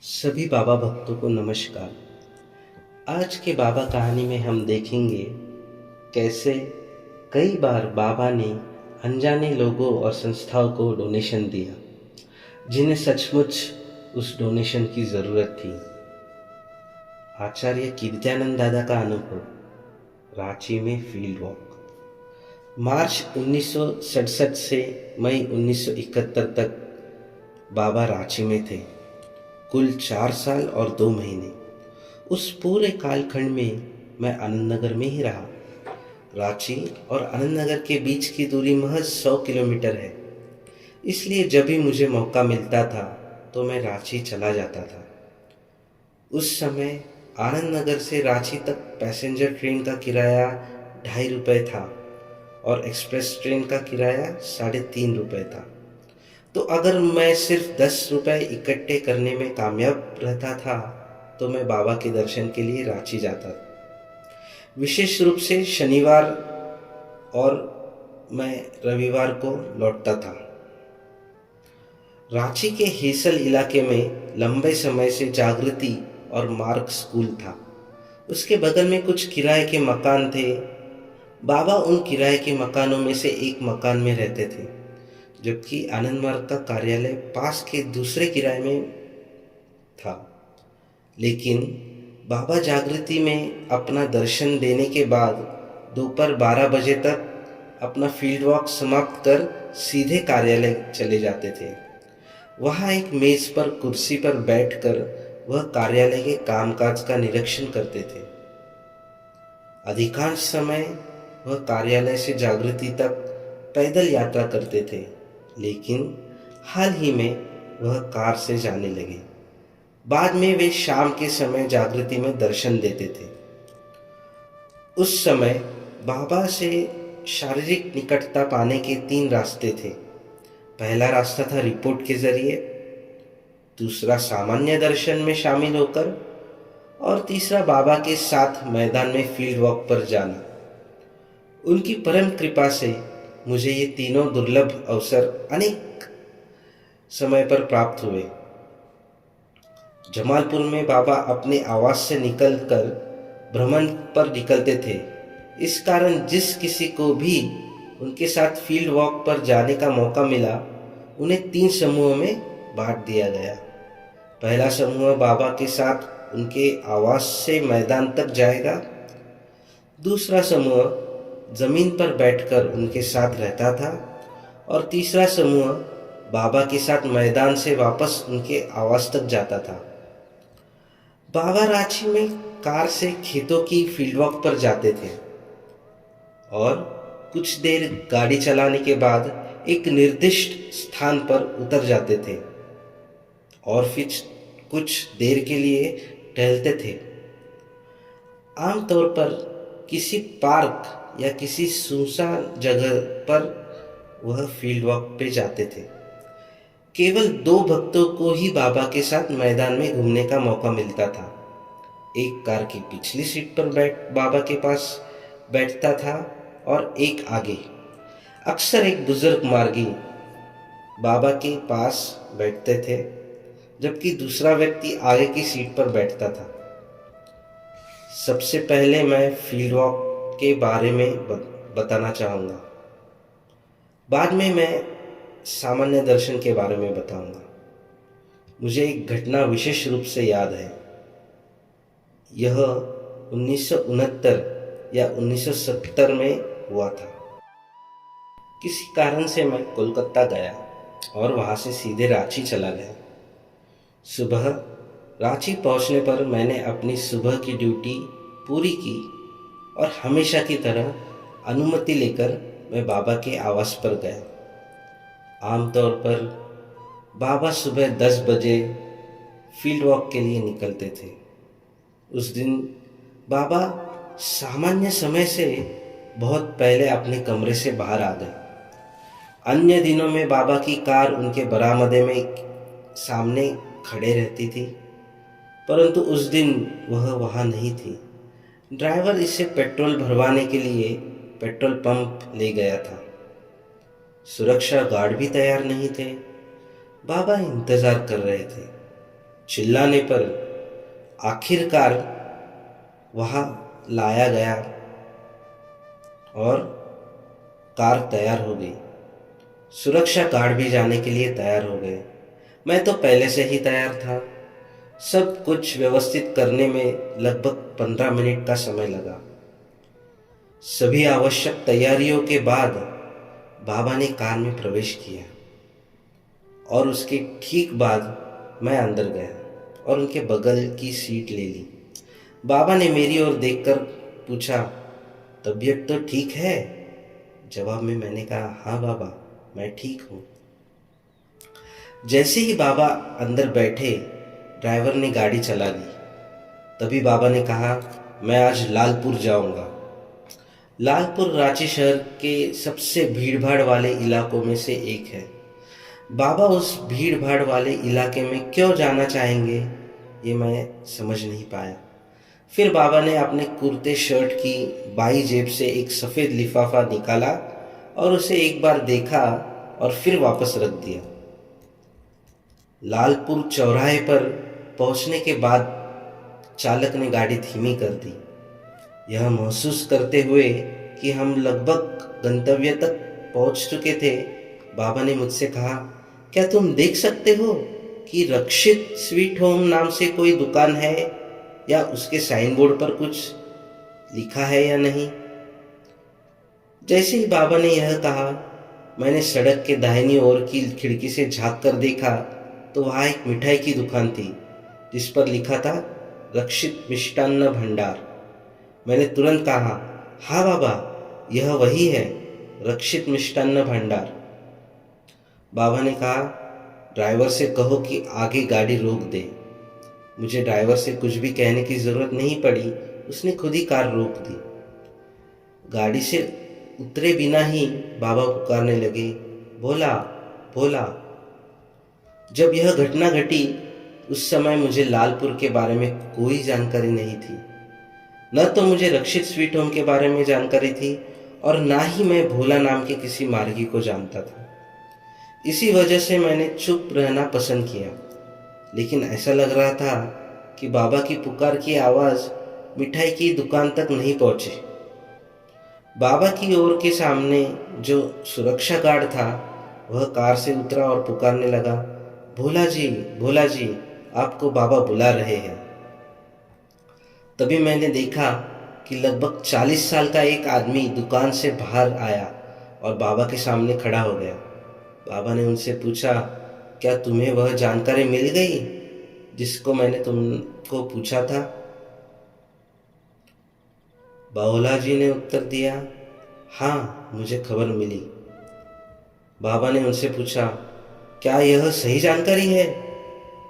सभी बाबा भक्तों को नमस्कार। आज के बाबा कहानी में हम देखेंगे कैसे कई बार बाबा ने अनजाने लोगों और संस्थाओं को डोनेशन दिया जिन्हें सचमुच उस डोनेशन की ज़रूरत थी। आचार्य कीर्त्यानंद दादा का अनुभव। रांची में फील्ड वॉक। मार्च 1967 से मई 1971 तक बाबा रांची में थे। कुल 4 साल और 2 महीने। उस पूरे कालखंड में मैं आनंद नगर में ही रहा। रांची और आनंद नगर के बीच की दूरी महज 100 किलोमीटर है। इसलिए जब भी मुझे मौका मिलता था तो मैं रांची चला जाता था। उस समय आनंद नगर से रांची तक पैसेंजर ट्रेन का किराया ₹2.5 था और एक्सप्रेस ट्रेन का किराया ₹3.5 था। तो अगर मैं सिर्फ ₹10 इकट्ठे करने में कामयाब रहता था तो मैं बाबा के दर्शन के लिए रांची जाता। विशेष रूप से शनिवार और मैं रविवार को लौटता था। रांची के हेसल इलाके में लंबे समय से जागृति और मार्ग स्कूल था। उसके बगल में कुछ किराए के मकान थे। बाबा उन किराए के मकानों में से एक मकान में रहते थे, जबकि आनंद मार्ग का कार्यालय पास के दूसरे किराए में था। लेकिन बाबा जागृति में अपना दर्शन देने के बाद दोपहर 12 बजे तक अपना फील्ड वॉक समाप्त कर सीधे कार्यालय चले जाते थे। वहाँ एक मेज पर कुर्सी पर बैठकर वह कार्यालय के कामकाज का निरीक्षण करते थे। अधिकांश समय वह कार्यालय से जागृति तक पैदल यात्रा करते थे, लेकिन हाल ही में वह कार से जाने लगे। बाद में वे शाम के समय जागृति में दर्शन देते थे। उस समय बाबा से शारीरिक निकटता पाने के 3 रास्ते थे। पहला रास्ता था रिपोर्ट के जरिए, दूसरा सामान्य दर्शन में शामिल होकर और तीसरा बाबा के साथ मैदान में फील्ड वॉक पर जाना। उनकी परम कृपा से मुझे ये तीनों दुर्लभ अवसर अनेक समय पर प्राप्त हुए। जमालपुर में बाबा अपने आवास से निकलकर भ्रमण पर निकलते थे। इस कारण जिस किसी को भी उनके साथ फील्ड वॉक पर जाने का मौका मिला, उन्हें 3 समूहों में बांट दिया गया। पहला समूह बाबा के साथ उनके आवास से मैदान तक जाएगा। दूसरा समूह जमीन पर बैठकर उनके साथ रहता था और तीसरा समूह बाबा के साथ मैदान से वापस उनके आवास तक जाता था। बाबा रांची में कार से खेतों की फील्ड वॉक पर जाते थे और कुछ देर गाड़ी चलाने के बाद एक निर्दिष्ट स्थान पर उतर जाते थे और फिर कुछ देर के लिए टहलते थे। आमतौर पर किसी पार्क या किसी सुनसान जगह पर वह फील्ड वॉक पे जाते थे। केवल 2 भक्तों को ही बाबा के साथ मैदान में घूमने का मौका मिलता था। एक कार की पिछली सीट पर बाबा के पास बैठता था और एक आगे। अक्सर एक बुजुर्ग मार्गी बाबा के पास बैठते थे, जबकि दूसरा व्यक्ति आगे की सीट पर बैठता था। सबसे पहले मैं फील्ड वॉक के बारे में बताना चाहूँगा। बाद में मैं सामान्य दर्शन के बारे में बताऊंगा। मुझे एक घटना विशेष रूप से याद है। यह 1969 या 1970 में हुआ था। किसी कारण से मैं कोलकाता गया और वहाँ से सीधे रांची चला गया। सुबह रांची पहुँचने पर मैंने अपनी सुबह की ड्यूटी पूरी की और हमेशा की तरह अनुमति लेकर मैं बाबा के आवास पर गया। आमतौर पर बाबा सुबह 10 बजे फील्ड वॉक के लिए निकलते थे। उस दिन बाबा सामान्य समय से बहुत पहले अपने कमरे से बाहर आ गए। अन्य दिनों में बाबा की कार उनके बरामदे में सामने खड़े रहती थी, परंतु उस दिन वह वहाँ नहीं थी। ड्राइवर इसे पेट्रोल भरवाने के लिए पेट्रोल पंप ले गया था। सुरक्षा गार्ड भी तैयार नहीं थे। बाबा इंतजार कर रहे थे। चिल्लाने पर आखिरकार वहाँ लाया गया और कार तैयार हो गई। सुरक्षा गार्ड भी जाने के लिए तैयार हो गए। मैं तो पहले से ही तैयार था। सब कुछ व्यवस्थित करने में लगभग 15 मिनट का समय लगा। सभी आवश्यक तैयारियों के बाद बाबा ने कार में प्रवेश किया और उसके ठीक बाद मैं अंदर गया और उनके बगल की सीट ले ली। बाबा ने मेरी ओर देखकर पूछा, तबीयत तो ठीक है? जवाब में मैंने कहा, हाँ बाबा, मैं ठीक हूँ। जैसे ही बाबा अंदर बैठे, ड्राइवर ने गाड़ी चला दी। तभी बाबा ने कहा, मैं आज लालपुर जाऊंगा। लालपुर रांची शहर के सबसे भीड़भाड़ वाले इलाकों में से एक है। बाबा उस भीड़भाड़ वाले इलाके में क्यों जाना चाहेंगे, ये मैं समझ नहीं पाया। फिर बाबा ने अपने कुर्ते शर्ट की बाई जेब से एक सफ़ेद लिफाफा निकाला और उसे एक बार देखा और फिर वापस रख दिया। लालपुर चौराहे पर पहुंचने के बाद चालक ने गाड़ी धीमी कर दी। यह महसूस करते हुए कि हम लगभग गंतव्य तक पहुंच चुके थे, बाबा ने मुझसे कहा, क्या तुम देख सकते हो कि रक्षित स्वीट होम नाम से कोई दुकान है या उसके साइन बोर्ड पर कुछ लिखा है या नहीं? जैसे ही बाबा ने यह कहा, मैंने सड़क के दाहिनी ओर की खिड़की से झांक कर देखा तो वहाँ एक मिठाई की दुकान थी जिस पर लिखा था रक्षित मिष्टान्न भंडार। मैंने तुरंत कहा, हाँ बाबा, यह वही है, रक्षित मिष्टान्न भंडार। बाबा ने कहा, ड्राइवर से कहो कि आगे गाड़ी रोक दे। मुझे ड्राइवर से कुछ भी कहने की ज़रूरत नहीं पड़ी, उसने खुद ही कार रोक दी। गाड़ी से उतरे बिना ही बाबा पुकारने लगे, भोला भोला। जब यह घटना घटी उस समय मुझे लालपुर के बारे में कोई जानकारी नहीं थी। न तो मुझे रक्षित स्वीट होम के बारे में जानकारी थी और ना ही मैं भोला नाम के किसी मार्गी को जानता था। इसी वजह से मैंने चुप रहना पसंद किया। लेकिन ऐसा लग रहा था कि बाबा की पुकार की आवाज़ मिठाई की दुकान तक नहीं पहुंची। बाबा की ओर के सामने जो सुरक्षा गार्ड था वह कार से उतरा और पुकारने लगा, भोला जी, आपको बाबा बुला रहे हैं। तभी मैंने देखा कि लगभग 40 साल का एक आदमी दुकान से बाहर आया और बाबा के सामने खड़ा हो गया। बाबा ने उनसे पूछा, क्या तुम्हें वह जानकारी मिल गई जिसको मैंने तुमको पूछा था? बाओला जी ने उत्तर दिया, हाँ, मुझे खबर मिली। बाबा ने उनसे पूछा, क्या यह सही जानकारी है?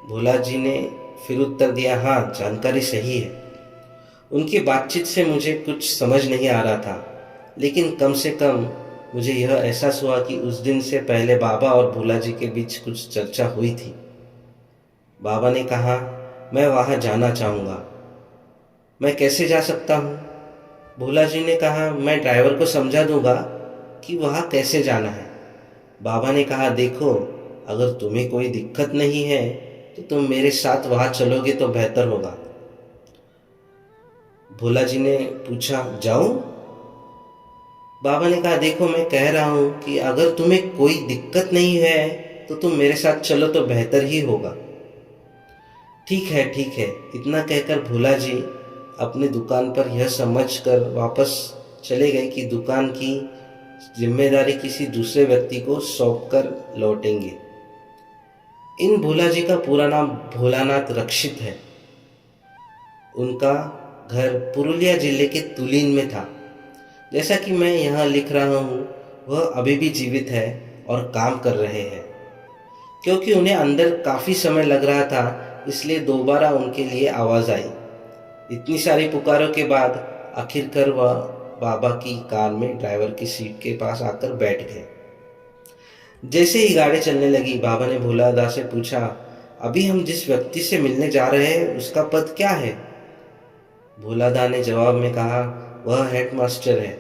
भोला जी ने फिर उत्तर दिया, हाँ, जानकारी सही है। उनकी बातचीत से मुझे कुछ समझ नहीं आ रहा था, लेकिन कम से कम मुझे यह एहसास हुआ कि उस दिन से पहले बाबा और भोला जी के बीच कुछ चर्चा हुई थी। बाबा ने कहा, मैं वहाँ जाना चाहूँगा। मैं कैसे जा सकता हूँ? भोला जी ने कहा, मैं ड्राइवर को समझा दूंगा कि वहाँ कैसे जाना है। बाबा ने कहा, देखो, अगर तुम्हें कोई दिक्कत नहीं है तो तुम मेरे साथ वहाँ चलोगे तो बेहतर होगा। भोला जी ने पूछा, जाऊं? बाबा ने कहा, देखो, मैं कह रहा हूं कि अगर तुम्हें कोई दिक्कत नहीं है तो तुम मेरे साथ चलो तो बेहतर ही होगा। ठीक है। इतना कहकर भोला जी अपनी दुकान पर यह समझकर वापस चले गए कि दुकान की जिम्मेदारी किसी दूसरे व्यक्ति को सौंपकर लौटेंगे। इन भोला जी का पूरा नाम भोलानाथ रक्षित है। उनका घर पुरुलिया जिले के तुलीन में था। जैसा कि मैं यहाँ लिख रहा हूँ, वह अभी भी जीवित है और काम कर रहे हैं। क्योंकि उन्हें अंदर काफ़ी समय लग रहा था, इसलिए दोबारा उनके लिए आवाज़ आई। इतनी सारी पुकारों के बाद आखिरकार वह बाबा की कार में ड्राइवर की सीट के पास आकर बैठ गए। जैसे ही गाड़ी चलने लगी, बाबा ने भोलादा से पूछा, अभी हम जिस व्यक्ति से मिलने जा रहे हैं उसका पद क्या है? भोलादा ने जवाब में कहा, वह हेडमास्टर है।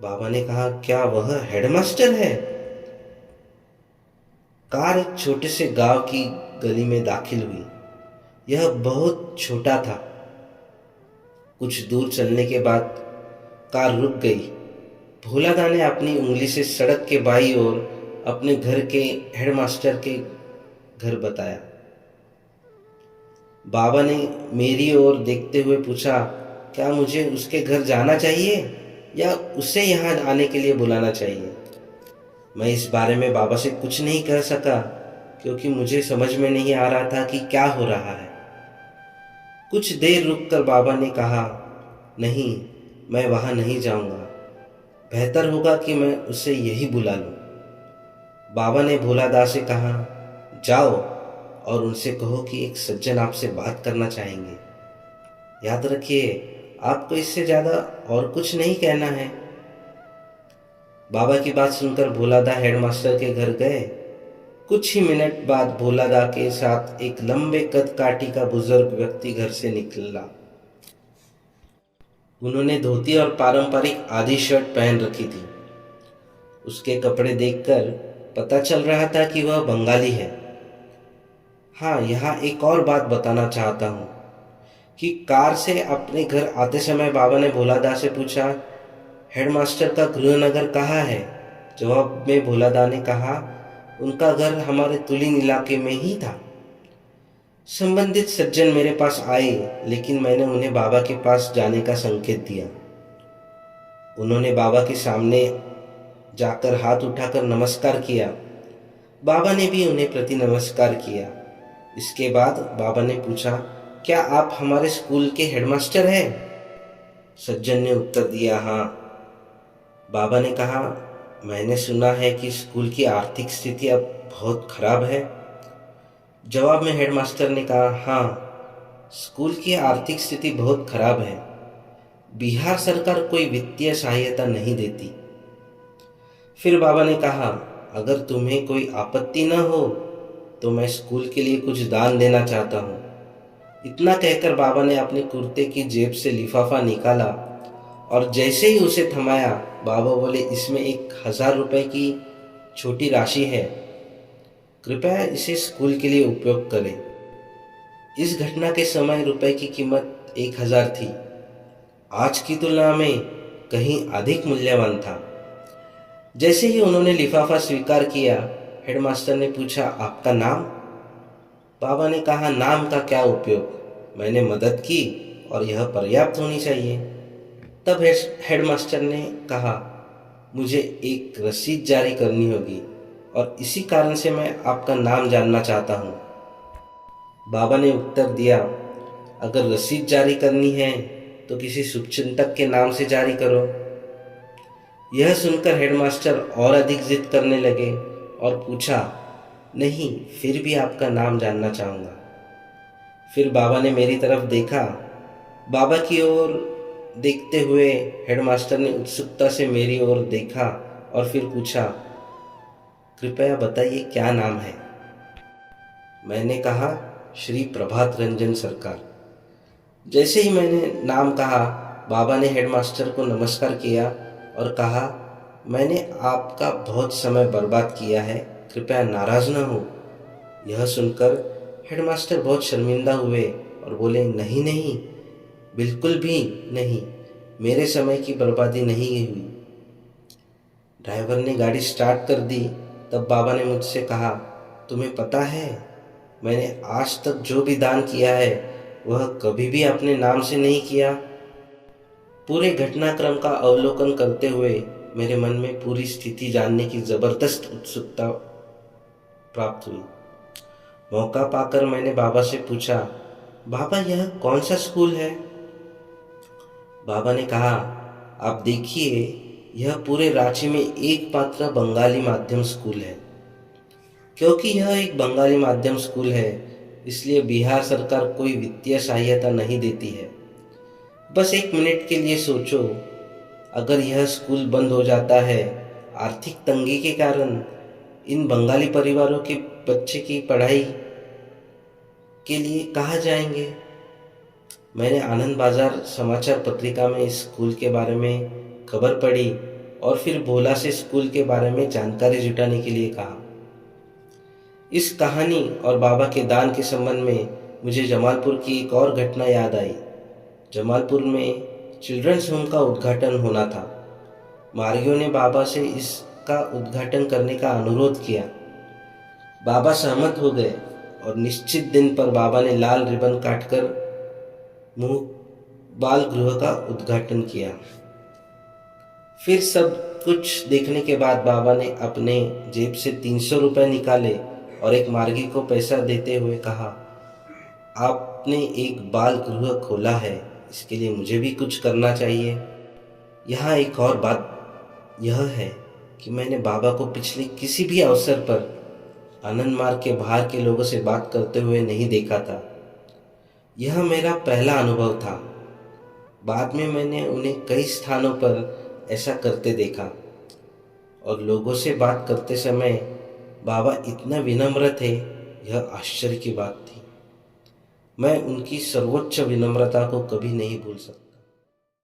बाबा ने कहा, क्या वह हेडमास्टर है? कार एक छोटे से गांव की गली में दाखिल हुई। यह बहुत छोटा था। कुछ दूर चलने के बाद कार रुक गई। भोलादा ने अपनी उंगली से सड़क के बाईं ओर अपने घर के हेडमास्टर के घर बताया। बाबा ने मेरी ओर देखते हुए पूछा, क्या मुझे उसके घर जाना चाहिए या उसे यहाँ आने के लिए बुलाना चाहिए? मैं इस बारे में बाबा से कुछ नहीं कह सका क्योंकि मुझे समझ में नहीं आ रहा था कि क्या हो रहा है। कुछ देर रुककर बाबा ने कहा, नहीं, मैं वहाँ नहीं जाऊँगा। बेहतर होगा कि मैं उसे यही बुला लूँ। बाबा ने भोलादास से कहा, जाओ और उनसे कहो कि एक सज्जन आपसे बात करना चाहेंगे। याद रखिए, आपको इससे ज़्यादा और कुछ नहीं कहना है। बाबा की बात सुनकर भोलादा हेडमास्टर के घर गए। कुछ ही मिनट बाद भोलादा के साथ एक लंबे कद काठी का बुजुर्ग व्यक्ति घर से निकला। उन्होंने धोती और पारंपरिक आधी शर्ट पहन रखी थी। उसके कपड़े देखकर पता चल रहा था कि वह बंगाली है। हाँ, यहाँ एक और बात बताना चाहता हूँ कि कार से अपने घर आते समय बाबा ने भोलादा से पूछा, हेडमास्टर का गृहनगर कहाँ है? जवाब में भोलादा ने कहा, उनका घर हमारे तुलिन इलाके में ही था। संबंधित सज्जन मेरे पास आए, लेकिन मैंने उन्हें बाबा के पास जाने का संकेत दिया। उन्होंने बाबा के सामने जाकर हाथ उठाकर नमस्कार किया। बाबा ने भी उन्हें प्रति नमस्कार किया। इसके बाद बाबा ने पूछा, क्या आप हमारे स्कूल के हेडमास्टर हैं? सज्जन ने उत्तर दिया, हाँ। बाबा ने कहा, मैंने सुना है कि स्कूल की आर्थिक स्थिति अब बहुत खराब है। जवाब में हेडमास्टर ने कहा, हाँ, स्कूल की आर्थिक स्थिति बहुत खराब है। बिहार सरकार कोई वित्तीय सहायता नहीं देती। फिर बाबा ने कहा, अगर तुम्हें कोई आपत्ति न हो तो मैं स्कूल के लिए कुछ दान देना चाहता हूँ। इतना कहकर बाबा ने अपने कुर्ते की जेब से लिफाफा निकाला और जैसे ही उसे थमाया, बाबा बोले, इसमें 1000 रुपए की छोटी राशि है, कृपया इसे स्कूल के लिए उपयोग करें। इस घटना के समय रुपए की कीमत 1000 थी। आज की तुलना में कहीं अधिक मूल्यवान था। जैसे ही उन्होंने लिफाफा स्वीकार किया, हेडमास्टर ने पूछा, आपका नाम? बाबा ने कहा, नाम का क्या उपयोग, मैंने मदद की और यह पर्याप्त होनी चाहिए। तब हेडमास्टर ने कहा, मुझे एक रसीद जारी करनी होगी और इसी कारण से मैं आपका नाम जानना चाहता हूँ। बाबा ने उत्तर दिया, अगर रसीद जारी करनी है तो किसी शुभचिंतक के नाम से जारी करो। यह सुनकर हेडमास्टर और अधिक जिद करने लगे और पूछा, नहीं, फिर भी आपका नाम जानना चाहूँगा। फिर बाबा ने मेरी तरफ देखा। बाबा की ओर देखते हुए हेडमास्टर ने उत्सुकता से मेरी ओर देखा और फिर पूछा, कृपया बताइए क्या नाम है? मैंने कहा, श्री प्रभात रंजन सरकार। जैसे ही मैंने नाम कहा, बाबा ने हेडमास्टर को नमस्कार किया और कहा, मैंने आपका बहुत समय बर्बाद किया है, कृपया नाराज न हो। यह सुनकर हेडमास्टर बहुत शर्मिंदा हुए और बोले, नहीं नहीं, बिल्कुल भी नहीं, मेरे समय की बर्बादी नहीं हुई। ड्राइवर ने गाड़ी स्टार्ट कर दी। तब बाबा ने मुझसे कहा, तुम्हें पता है, मैंने आज तक जो भी दान किया है वह कभी भी अपने नाम से नहीं किया। पूरे घटनाक्रम का अवलोकन करते हुए मेरे मन में पूरी स्थिति जानने की जबरदस्त उत्सुकता प्राप्त हुई। मौका पाकर मैंने बाबा से पूछा, बाबा यह कौन सा स्कूल है? बाबा ने कहा, आप देखिए, यह पूरे रांची में एकमात्र बंगाली माध्यम स्कूल है। क्योंकि यह एक बंगाली माध्यम स्कूल है, इसलिए बिहार सरकार कोई वित्तीय सहायता नहीं देती है। बस 1 मिनट के लिए सोचो, अगर यह स्कूल बंद हो जाता है आर्थिक तंगी के कारण, इन बंगाली परिवारों के बच्चे की पढ़ाई के लिए कहाँ जाएंगे? मैंने आनंद बाजार समाचार पत्रिका में इस स्कूल के बारे में खबर पढ़ी और फिर भोला से स्कूल के बारे में जानकारी जुटाने के लिए कहा। इस कहानी और बाबा के दान के संबंध में मुझे जमालपुर की एक और घटना याद आई। जमालपुर में चिल्ड्रंस होम का उद्घाटन होना था। मार्गियों ने बाबा से इसका उद्घाटन करने का अनुरोध किया। बाबा सहमत हो गए और निश्चित दिन पर बाबा ने लाल रिबन काटकर मुंह बाल गृह का उद्घाटन किया। फिर सब कुछ देखने के बाद बाबा ने अपने जेब से 300 रुपये निकाले और एक मार्गी को पैसा देते हुए कहा, आपने एक बाल गृह खोला है, इसके लिए मुझे भी कुछ करना चाहिए। यहाँ एक और बात यह है कि मैंने बाबा को पिछले किसी भी अवसर पर आनंद मार्ग के बाहर के लोगों से बात करते हुए नहीं देखा था। यह मेरा पहला अनुभव था। बाद में मैंने उन्हें कई स्थानों पर ऐसा करते देखा और लोगों से बात करते समय बाबा इतना विनम्र थे, यह आश्चर्य की बात थी। मैं उनकी सर्वोच्च विनम्रता को कभी नहीं भूल सकता।